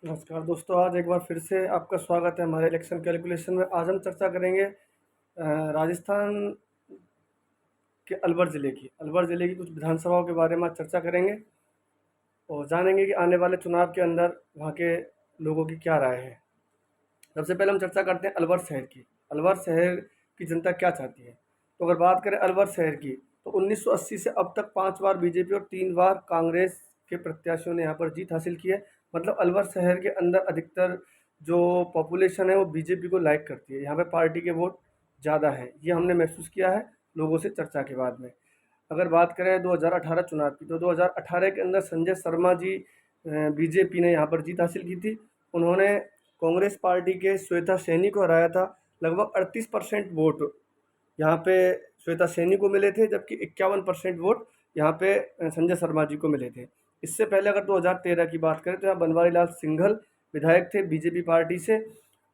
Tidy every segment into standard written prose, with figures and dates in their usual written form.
नमस्कार दोस्तों, आज एक बार फिर से आपका स्वागत है हमारे इलेक्शन कैलकुलेशन में। आज हम चर्चा करेंगे राजस्थान के अलवर ज़िले की कुछ विधानसभाओं के बारे में आज चर्चा करेंगे और जानेंगे कि आने वाले चुनाव के अंदर वहाँ के लोगों की क्या राय है। सबसे पहले हम चर्चा करते हैं अलवर शहर की। अलवर शहर की जनता क्या चाहती है? तो अगर बात करें अलवर शहर की, तो 1980 से अब तक 5 बार बीजेपी और 3 बार कांग्रेस के प्रत्याशियों ने यहाँ पर जीत हासिल की है। मतलब अलवर शहर के अंदर अधिकतर जो पॉपुलेशन है वो बीजेपी को लाइक करती है। यहाँ पे पार्टी के वोट ज़्यादा हैं, ये हमने महसूस किया है लोगों से चर्चा के बाद में। अगर बात करें 2018 चुनाव की, तो 2018 के अंदर संजय शर्मा जी बीजेपी ने यहाँ पर जीत हासिल की थी। उन्होंने कांग्रेस पार्टी के श्वेता सैनी को हराया था। लगभग 38% वोट यहाँ पे श्वेता सैनी को मिले थे, जबकि 51% वोट यहाँ पे संजय शर्मा जी को मिले थे। इससे पहले अगर 2013 की बात करें तो यहाँ बनवारी लाल सिंघल विधायक थे बीजेपी पार्टी से,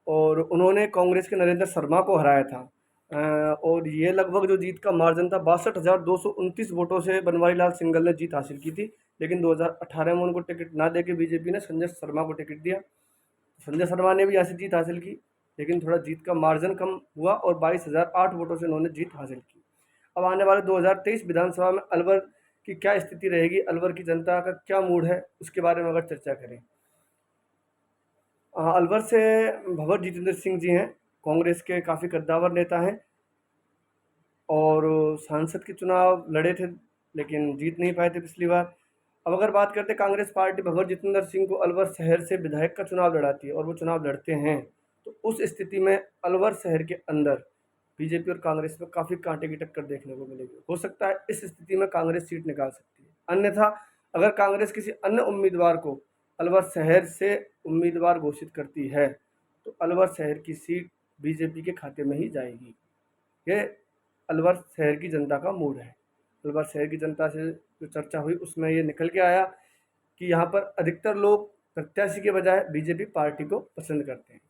और उन्होंने कांग्रेस के नरेंद्र शर्मा को हराया था। और ये लगभग जो जीत का मार्जिन था 62,229 वोटों से बनवारी लाल सिंघल ने जीत हासिल की थी। लेकिन 2018 में उनको टिकट ना देके बीजेपी ने संजय शर्मा को टिकट दिया। संजय शर्मा ने भी यहाँ से जीत हासिल की, लेकिन थोड़ा जीत का मार्जिन कम हुआ और 22,008 वोटों से उन्होंने जीत हासिल की। अब आने वाले 2023 विधानसभा में अलवर की क्या स्थिति रहेगी, अलवर की जनता का क्या मूड है, उसके बारे में अगर चर्चा करें। अलवर से भंवर जितेंद्र सिंह जी हैं, कांग्रेस के काफ़ी कद्दावर नेता हैं और सांसद के चुनाव लड़े थे, लेकिन जीत नहीं पाए थे पिछली बार। अब अगर बात करते कांग्रेस पार्टी भंवर जितेंद्र सिंह को अलवर शहर से विधायक का चुनाव लड़ाती है और वो चुनाव लड़ते हैं, तो उस स्थिति में अलवर शहर के अंदर बीजेपी और कांग्रेस में काफ़ी कांटे की टक्कर देखने को मिलेगी। हो सकता है इस स्थिति में कांग्रेस सीट निकाल सकती है। अन्यथा अगर कांग्रेस किसी अन्य उम्मीदवार को अलवर शहर से उम्मीदवार घोषित करती है, तो अलवर शहर की सीट बीजेपी के खाते में ही जाएगी। ये अलवर शहर की जनता का मूड है। अलवर शहर की जनता से जो चर्चा हुई उसमें ये निकल के आया कि यहाँ पर अधिकतर लोग प्रत्याशी के बजाय बीजेपी पार्टी को पसंद करते हैं।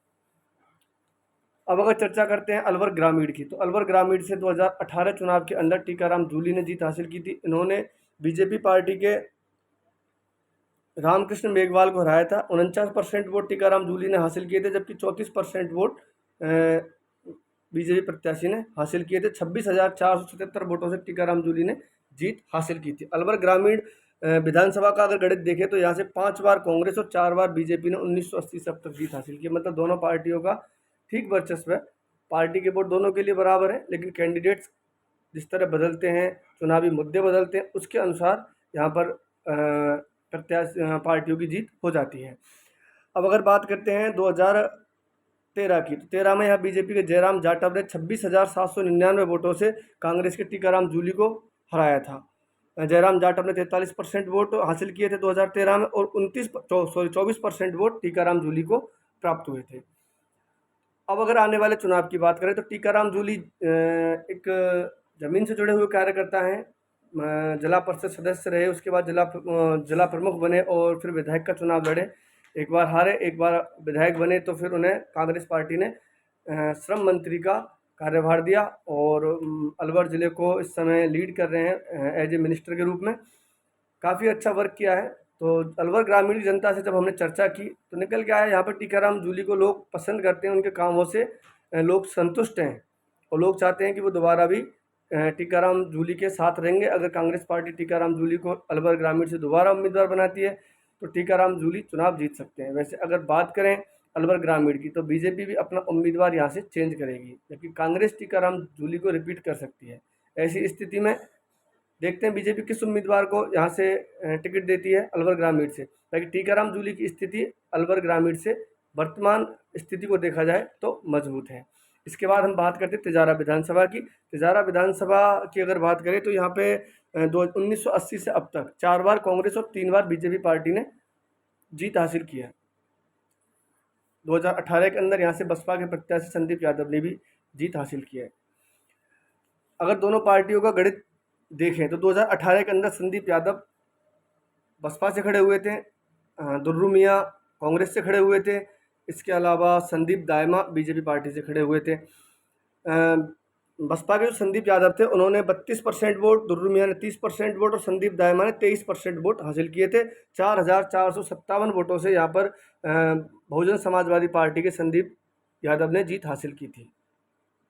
अब अगर चर्चा करते हैं अलवर ग्रामीण की, तो अलवर ग्रामीण से 2018 चुनाव के अंदर टीकाराम जूली ने जीत हासिल की थी। इन्होंने बीजेपी पार्टी के रामकृष्ण मेघवाल को हराया था। 49% वोट टीकाराम जूली ने हासिल किए थे, जबकि 34% वोट बीजेपी प्रत्याशी ने हासिल किए थे। 26,477 वोटों से टीकाराम जूली ने जीत हासिल की थी। अलवर ग्रामीण विधानसभा का अगर गणित देखें तो यहाँ से 5 बार कांग्रेस और 4 बार बीजेपी ने 1980 से अब तक जीत हासिल की। मतलब दोनों पार्टियों का ठीक वर्चस्व है। पार्टी के वोट दोनों के लिए बराबर है, लेकिन कैंडिडेट्स जिस तरह बदलते हैं, चुनावी मुद्दे बदलते हैं, उसके अनुसार यहाँ पर प्रत्याशी पार्टियों की जीत हो जाती है। अब अगर बात करते हैं 2013 की, तो 13 में यहाँ बीजेपी के जयराम जाटव ने 26,799 वोटों से कांग्रेस के टीकाराम जूली को हराया था। जयराम जाटव ने 43% वोट हासिल किए थे 2013 में, और 24% वोट टीकाराम जूली को प्राप्त हुए थे। अब अगर आने वाले चुनाव की बात करें तो टीकाराम जूली एक ज़मीन से जुड़े हुए कार्यकर्ता हैं। जिला परिषद सदस्य रहे, उसके बाद जिला प्रमुख बने और फिर विधायक का चुनाव लड़े। एक बार हारे, एक बार विधायक बने, तो फिर उन्हें कांग्रेस पार्टी ने श्रम मंत्री का कार्यभार दिया और अलवर ज़िले को इस समय लीड कर रहे हैं एज ए मिनिस्टर के रूप में। काफ़ी अच्छा वर्क किया है। तो अलवर ग्रामीण की जनता से जब हमने चर्चा की तो निकल के आया यहाँ पर टीकाराम जूली को लोग पसंद करते हैं, उनके कामों से लोग संतुष्ट हैं और लोग चाहते हैं कि वो दोबारा भी टीकाराम जूली के साथ रहेंगे। अगर कांग्रेस पार्टी टीकाराम जूली को अलवर ग्रामीण से दोबारा उम्मीदवार बनाती है तो टीकाराम जूली चुनाव जीत सकते हैं। वैसे अगर बात करें अलवर ग्रामीण की, तो बीजेपी भी अपना उम्मीदवार यहाँ से चेंज करेगी, जबकि कांग्रेस टीकाराम जूली को रिपीट कर सकती है। ऐसी स्थिति में देखते हैं बीजेपी किस उम्मीदवार को यहाँ से टिकट देती है अलवर ग्रामीण से, ताकि टीकाराम जूली की स्थिति अलवर ग्रामीण से वर्तमान स्थिति को देखा जाए तो मजबूत है। इसके बाद हम बात करते हैं तिजारा विधानसभा की। तिजारा विधानसभा की अगर बात करें तो यहाँ पे 1980 से अब तक 4 बार कांग्रेस और 3 बार बीजेपी पार्टी ने जीत हासिल की है। 2018 के अंदर यहाँ से बसपा के प्रत्याशी संदीप यादव ने भी जीत हासिल की है। अगर दोनों पार्टियों का गणित देखें तो 2018 के अंदर संदीप यादव बसपा से खड़े हुए थे, दुर्रू मियाँ कांग्रेस से खड़े हुए थे, इसके अलावा संदीप दायमा बीजेपी पार्टी से खड़े हुए थे। बसपा के जो संदीप यादव थे उन्होंने 32% वोट, दुर्रू मियाँ ने 30% वोट और संदीप दायमा ने 23% वोट हासिल किए थे। 4,457 वोटों से यहाँ पर बहुजन समाजवादी पार्टी के संदीप यादव ने जीत हासिल की थी।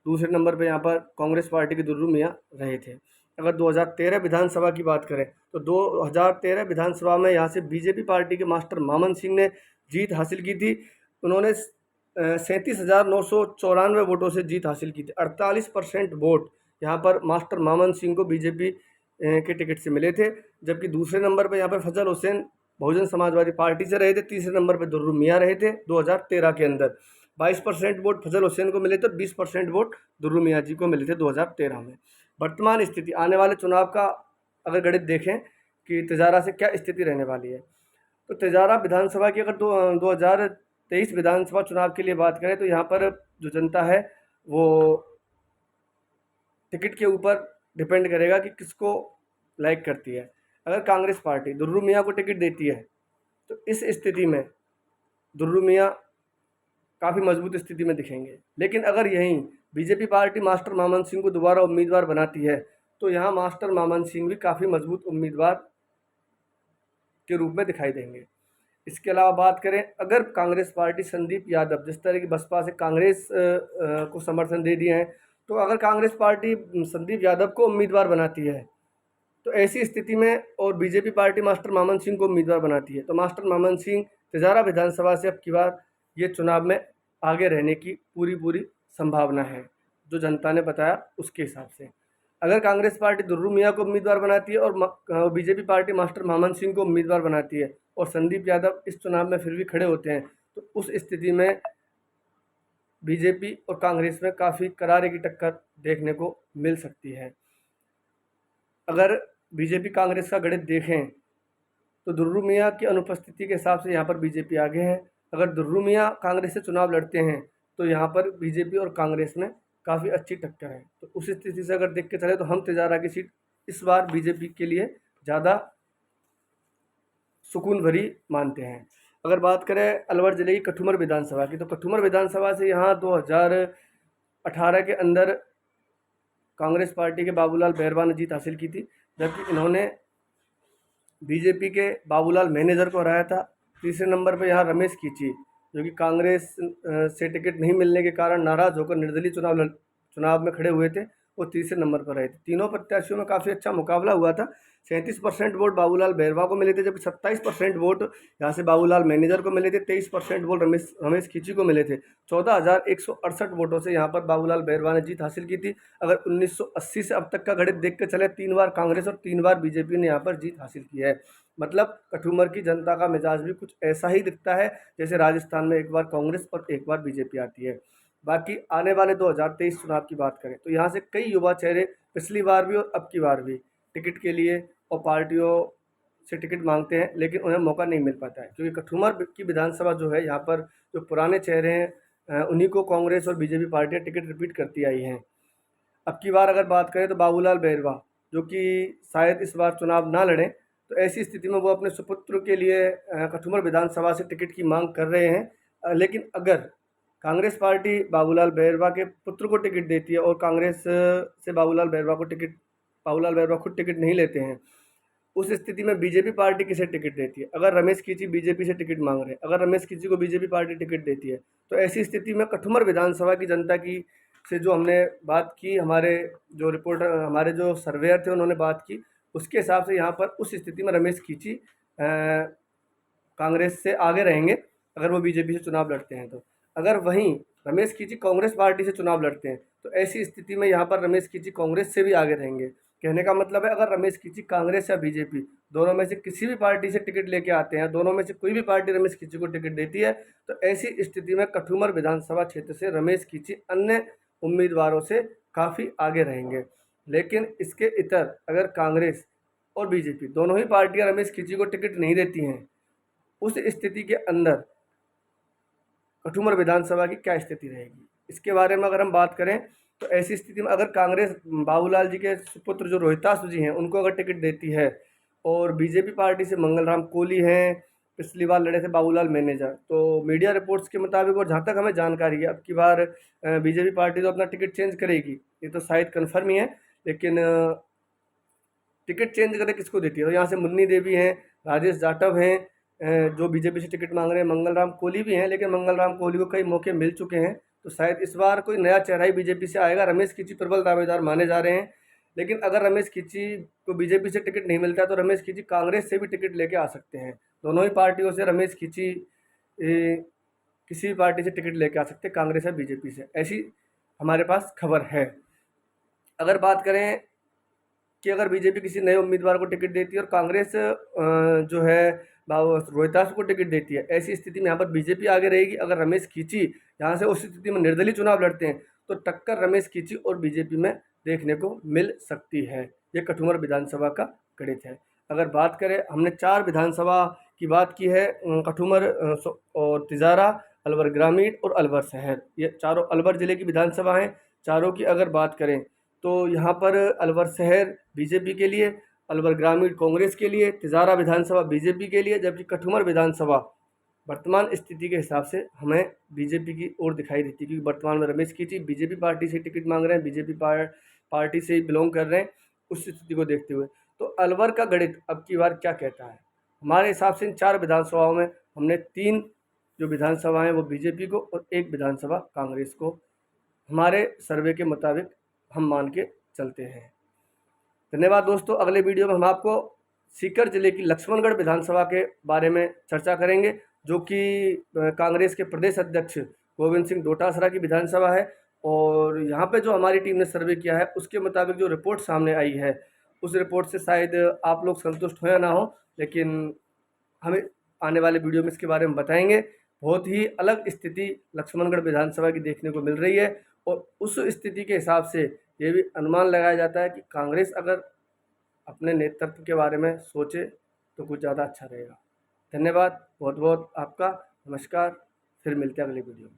दूसरे नंबर पे यहाँ पर कांग्रेस पार्टी के दुर्रू मियाँ रहे थे। अगर 2013 विधानसभा की बात करें तो 2013 विधानसभा में यहाँ से बीजेपी पार्टी के मास्टर मामन सिंह ने जीत हासिल की थी। उन्होंने 37,994 वोटों से जीत हासिल की थी। 48% वोट यहाँ पर मास्टर मामन सिंह को बीजेपी के टिकट से मिले थे। जबकि दूसरे नंबर पर यहाँ पर फजल हुसैन बहुजन समाजवादी पार्टी से रहे थे। तीसरे नंबर पर दुर्रू मियाँ रहे थे 2013 के अंदर। 22% वोट फजल हुसैन को मिले थे और 20% वोट दुर्रू मियाँ जी को मिले थे 2013 में। वर्तमान स्थिति आने वाले चुनाव का अगर गणित देखें कि तिजारा से क्या स्थिति रहने वाली है, तो तिजारा विधानसभा की अगर 2023 विधानसभा चुनाव के लिए बात करें तो यहाँ पर जो जनता है वो टिकट के ऊपर डिपेंड करेगा कि किसको लाइक करती है। अगर कांग्रेस पार्टी दुर्रू मियाँ को टिकट देती है तो इस स्थिति में दुर्रू मियाँ काफ़ी मजबूत स्थिति में दिखेंगे। लेकिन अगर यहीं बीजेपी पार्टी मास्टर मामन सिंह को दोबारा उम्मीदवार बनाती है तो यहाँ मास्टर मामन सिंह भी काफ़ी मजबूत उम्मीदवार के रूप में दिखाई देंगे। इसके अलावा बात करें अगर कांग्रेस पार्टी संदीप यादव जिस तरह की बसपा से कांग्रेस को समर्थन दे दिए हैं, तो अगर कांग्रेस पार्टी संदीप यादव को उम्मीदवार बनाती है तो ऐसी स्थिति में और बीजेपी पार्टी मास्टर मामन सिंह को उम्मीदवार बनाती है तो मास्टर मामन सिंह तिजारा विधानसभा से अब की बार ये चुनाव में आगे रहने की पूरी संभावना है, जो जनता ने बताया उसके हिसाब से। अगर कांग्रेस पार्टी दुर्रू मियाँ को उम्मीदवार बनाती है और बीजेपी पार्टी मास्टर मामन सिंह को उम्मीदवार बनाती है और संदीप यादव इस चुनाव में फिर भी खड़े होते हैं, तो उस स्थिति में बीजेपी और कांग्रेस में काफ़ी करारे की टक्कर देखने को मिल सकती है। अगर बीजेपी कांग्रेस का गणित देखें तो दुर्रू मियाँ की अनुपस्थिति के हिसाब से यहाँ पर बीजेपी आगे है। अगर दुर्रू मियाँ कांग्रेस से चुनाव लड़ते हैं तो यहाँ पर बीजेपी और कांग्रेस में काफ़ी अच्छी टक्कर है। तो उस स्थिति से अगर देख के चले तो हम तिजारा की सीट इस बार बीजेपी के लिए ज़्यादा सुकून भरी मानते हैं। अगर बात करें अलवर ज़िले की कठुमर विधानसभा की, तो कठुमर विधानसभा से यहाँ 2018 के अंदर कांग्रेस पार्टी के बाबूलाल बैरवा ने जीत हासिल की थी, जबकि इन्होंने बीजेपी के बाबूलाल मैनेजर को हराया था। तीसरे नंबर पर यहाँ रमेश कीची जो कि कांग्रेस से टिकट नहीं मिलने के कारण नाराज़ होकर निर्दलीय चुनाव में खड़े हुए थे, वो तीसरे नंबर पर रहे थे। तीनों प्रत्याशियों में काफ़ी अच्छा मुकाबला हुआ था। 37% वोट बाबूलाल बैरवा को मिले थे, जबकि 27% वोट यहाँ से बाबूलाल मैनेजर को मिले थे। 23% वोट रमेश खींची को मिले थे। 14,168 वोटों से यहाँ पर बाबूलाल बैरवा ने जीत हासिल की थी। अगर 1980 से अब तक का गणित देख के चले 3 बार कांग्रेस और 3 बार बीजेपी ने यहाँ पर जीत हासिल की है। मतलब कठुमर की जनता का मिजाज भी कुछ ऐसा ही दिखता है जैसे राजस्थान में एक बार कांग्रेस और एक बार बीजेपी आती है। बाकी आने वाले 2023 चुनाव की बात करें तो यहाँ से कई युवा चेहरे पिछली बार भी और अब की बार भी टिकट के लिए और पार्टियों से टिकट मांगते हैं, लेकिन उन्हें मौका नहीं मिल पाता है क्योंकि कठुमर की विधानसभा जो है यहाँ पर जो पुराने चेहरे हैं उन्हीं को कांग्रेस और बीजेपी पार्टियाँ टिकट रिपीट करती आई हैं। अब की बार अगर बात करें तो बाबूलाल बैरवा जो कि शायद इस बार चुनाव ना लड़ें, तो ऐसी स्थिति में वो अपने सुपुत्र के लिए कठुमर विधानसभा से टिकट की मांग कर रहे हैं। लेकिन अगर कांग्रेस पार्टी बाबूलाल बैरवा के पुत्र को टिकट देती है और कांग्रेस से बाबूलाल बैरवा खुद टिकट नहीं लेते हैं, उस स्थिति में बीजेपी पार्टी किसे टिकट देती है? अगर रमेश कीची बीजेपी से टिकट मांग रहे हैं, अगर रमेश कीची को बीजेपी पार्टी टिकट देती है तो ऐसी स्थिति में कठुमर विधानसभा की जनता की से जो हमने बात की, हमारे जो रिपोर्टर हमारे जो सर्वेयर थे उन्होंने बात की, उसके हिसाब से यहाँ पर उस स्थिति में रमेश कीची कांग्रेस से आगे रहेंगे अगर वो बीजेपी से चुनाव लड़ते हैं तो। अगर वहीं रमेश कीची कांग्रेस पार्टी से चुनाव लड़ते हैं तो ऐसी स्थिति में यहाँ पर रमेश कीची कांग्रेस से भी आगे रहेंगे। कहने का मतलब है अगर रमेश कीची कांग्रेस या बीजेपी दोनों में से किसी भी पार्टी से टिकट लेके आते हैं, दोनों में से कोई भी पार्टी रमेश कीची को टिकट देती है, तो ऐसी स्थिति में कठुमर विधानसभा क्षेत्र से रमेश कीची अन्य उम्मीदवारों से काफ़ी आगे रहेंगे। लेकिन इसके इतर अगर कांग्रेस और बीजेपी दोनों ही पार्टियां रमेश कीची को टिकट नहीं देती हैं, उस स्थिति के अंदर कठुमर विधानसभा की क्या स्थिति रहेगी, इसके बारे में अगर हम बात करें तो ऐसी स्थिति में अगर कांग्रेस बाबूलाल जी के सुपुत्र जो रोहितास जी हैं उनको अगर टिकट देती है और बीजेपी पार्टी से मंगल राम कोली हैं, पिछली बार लड़े थे बाबूलाल मैनेजर। तो मीडिया रिपोर्ट्स के मुताबिक और जहाँ तक हमें जानकारी है, अब की बार बीजेपी पार्टी तो अपना टिकट चेंज करेगी, ये तो शायद कन्फर्म ही है। लेकिन टिकट चेंज करके किसको देती है? तो यहाँ से मुन्नी देवी हैं, राजेश जाटव हैं, जो बीजेपी से टिकट मांग रहे हैं, मंगल राम कोहली भी हैं, लेकिन मंगल राम कोहली को कई मौके मिल चुके हैं। तो शायद इस बार कोई नया चेहरा ही बीजेपी से आएगा। रमेश खींची प्रबल दावेदार माने जा रहे हैं, लेकिन अगर रमेश खींची को बीजेपी से टिकट नहीं मिलता है तो रमेश खींची कांग्रेस से भी टिकट लेके आ सकते हैं। दोनों ही पार्टियों से रमेश खींची किसी भी पार्टी से टिकट लेके आ सकते हैं, कांग्रेस या बीजेपी से, ऐसी हमारे पास खबर है। अगर बात करें कि अगर बीजेपी किसी नए उम्मीदवार को टिकट देती है और कांग्रेस जो है रोहितास को टिकट देती है, ऐसी स्थिति में यहाँ पर बीजेपी आगे रहेगी। अगर रमेश खींची यहाँ से उस स्थिति में निर्दलीय चुनाव लड़ते हैं तो टक्कर रमेश खींची और बीजेपी में देखने को मिल सकती है। ये कठुमर विधानसभा का गणित है। अगर बात करें, हमने 4 विधानसभा की बात की है, कठुमर और तिजारा, अलवर ग्रामीण और अलवर शहर, ये चारों अलवर ज़िले की विधानसभा हैं। चारों की अगर बात करें तो यहाँ पर अलवर शहर बीजेपी के लिए, अलवर ग्रामीण कांग्रेस के लिए, तिजारा विधानसभा बीजेपी के लिए, जबकि कठुमर विधानसभा वर्तमान स्थिति के हिसाब से हमें बीजेपी की ओर दिखाई देती है, क्योंकि वर्तमान में रमेश खींची बीजेपी पार्टी से टिकट मांग रहे हैं, बीजेपी पार्टी से ही बिलोंग कर रहे हैं। उस स्थिति को देखते हुए तो अलवर का गणित अब की बार क्या कहता है? हमारे हिसाब से इन 4 विधानसभाओं में हमने 3 जो विधानसभा हैं वो बीजेपी को और 1 विधानसभा कांग्रेस को हमारे सर्वे के मुताबिक हम मान के चलते हैं। धन्यवाद दोस्तों। अगले वीडियो में हम आपको सीकर जिले की लक्ष्मणगढ़ विधानसभा के बारे में चर्चा करेंगे, जो कि कांग्रेस के प्रदेश अध्यक्ष गोविंद सिंह डोटासरा की विधानसभा है। और यहाँ पे जो हमारी टीम ने सर्वे किया है उसके मुताबिक जो रिपोर्ट सामने आई है, उस रिपोर्ट से शायद आप लोग संतुष्ट हो या ना हो, लेकिन हमें आने वाले वीडियो में इसके बारे में बताएंगे। बहुत ही अलग स्थिति लक्ष्मणगढ़ विधानसभा की देखने को मिल रही है, और उस स्थिति के हिसाब से ये भी अनुमान लगाया जाता है कि कांग्रेस अगर अपने नेतृत्व के बारे में सोचे तो कुछ ज़्यादा अच्छा रहेगा। धन्यवाद बहुत बहुत आपका। नमस्कार, फिर मिलते हैं अगले वीडियो में।